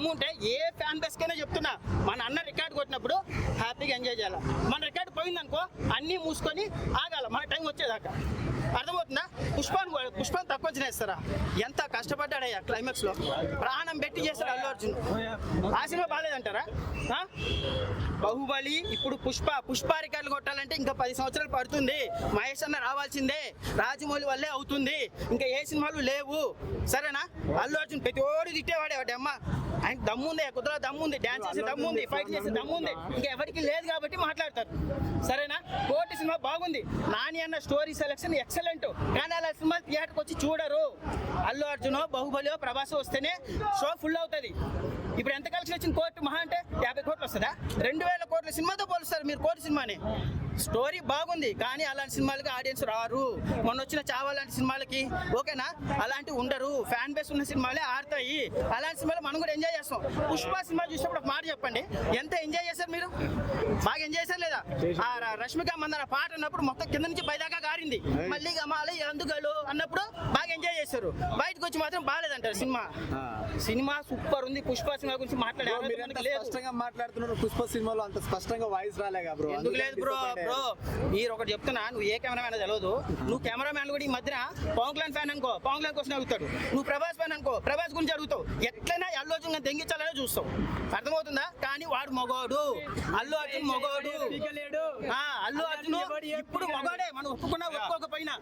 దమ్ము ఉంటే ఏ fan base కైనా చెప్తున్నా, మన అన్న రికార్డ్ కొట్టినప్పుడు హ్యాపీగా ఎంజాయ్ చేయాలి. మన రికార్డ్ పోయిందనుకో అన్నీ మూసుకొని ఆగాల మన టైం వచ్చేదాకా. అర్థమవుతుందా? పుష్పాన్ని తక్కువ చేస్తారా? ఎంత కష్టపడ్డాడయ్యా క్లైమాక్స్ లో, ప్రాణం పెట్టి చేస్తాడు అల్లు అర్జున్. ఆ సినిమా బాగాలేదంటారా? బాహుబలి ఇప్పుడు పుష్ప రికార్డులు కొట్టాలంటే ఇంకా 10 సంవత్సరాలు పడుతుంది. మహేష్ అన్న రావాల్సిందే, రాజమౌళి వల్లే అవుతుంది. ఇంకా ఏ సినిమాలు లేవు, సరేనా? అల్లు అర్జున్ ప్రతి ఓడి తిట్టేవాడే వాడి అమ్మ. ఆయన దమ్ముంది, కుదర దమ్ముంది, డాన్స్ చేసే దమ్ముంది, ఫైట్ చేసే దమ్ముంది. ఇంకా ఎవరికి లేదు కాబట్టి మాట్లాడతారు, సరేనా? కోటి సినిమా బాగుంది, నాని అన్న స్టోరీ సెలెక్షన్ ఎక్సలెంట్, కానీ అలా సినిమా థియేటర్కి వచ్చి చూడరు. అల్లు అర్జున్, బాహుబలి, ప్రభాస్ వస్తేనే షో ఫుల్ అవుతుంది. ఇప్పుడు ఎంత కలెక్షన్ వచ్చింది కోర్టు మహా అంటే 50 కోట్లు వస్తుందా? 2000 కోట్ల సినిమాతో పోలుస్తారు మీరు కోటి సినిమాని. స్టోరీ బాగుంది కానీ అలాంటి సినిమాలకి ఆడియన్స్ రారు. మొన్న వచ్చిన చావా లాంటి సినిమాలకి ఓకేనా, అలాంటివి ఉండరు. ఫ్యాన్ బేస్ ఉన్న సినిమాలే ఆడతాయి. అలాంటి సినిమాలు మనం కూడా ఎంజాయ్ చేస్తాం. పుష్ప సినిమా చూసినప్పుడు ఒక మాట చెప్పండి, ఎంత ఎంజాయ్ చేశారు మీరు? బాగా ఎంజాయ్ చేశారు లేదా? ఆ రష్మిక మందన పాట అన్నప్పుడు మొత్తం కింద నుంచి పైదాకా గారింది, మళ్ళీ గమాలి ఎందుగలు అన్నప్పుడు బాగా ఎంజాయ్ చేశారు. బయటకు వచ్చి మాత్రం బాగాలేదంటారు సినిమా. సినిమా సూపర్ ఉంది. పుష్ప సినిమా గురించి మాట్లాడుతున్నారు. పుష్ప సినిమాలో అంత స్పష్టంగా వాయిస్ రాలేగా బ్రో? ఎందుకు లేదు బ్రో? మీరు ఒకటి చెప్తున్నా, నువ్వు ఏ కెమెరామెన్ తెలియదు. నువ్వు కెమెరామెన్ కూడా ఈ మధ్యన పవన్ కళ్యాణ్ ఫ్యాన్ అనుకో, పవన్ కళ్యాణ్ కోసం అడుగుతాడు. నువ్వు ప్రభాస్ ఫ్యాన్ అనుకో, ప్రభాస్ గురించి అడుగుతావు. ఎట్లయినా అల్లు అర్జున్ దెంగించాలనే చూస్తావు. అర్థమవుతుందా? కానీ వాడు మొగోడు, అల్లు అర్జున్ మొగోడు. అల్లు అర్జున్ ఇప్పుడు మొగోడే, మనం ఒప్పుకున్నా ఒప్పుకోకపోయినా.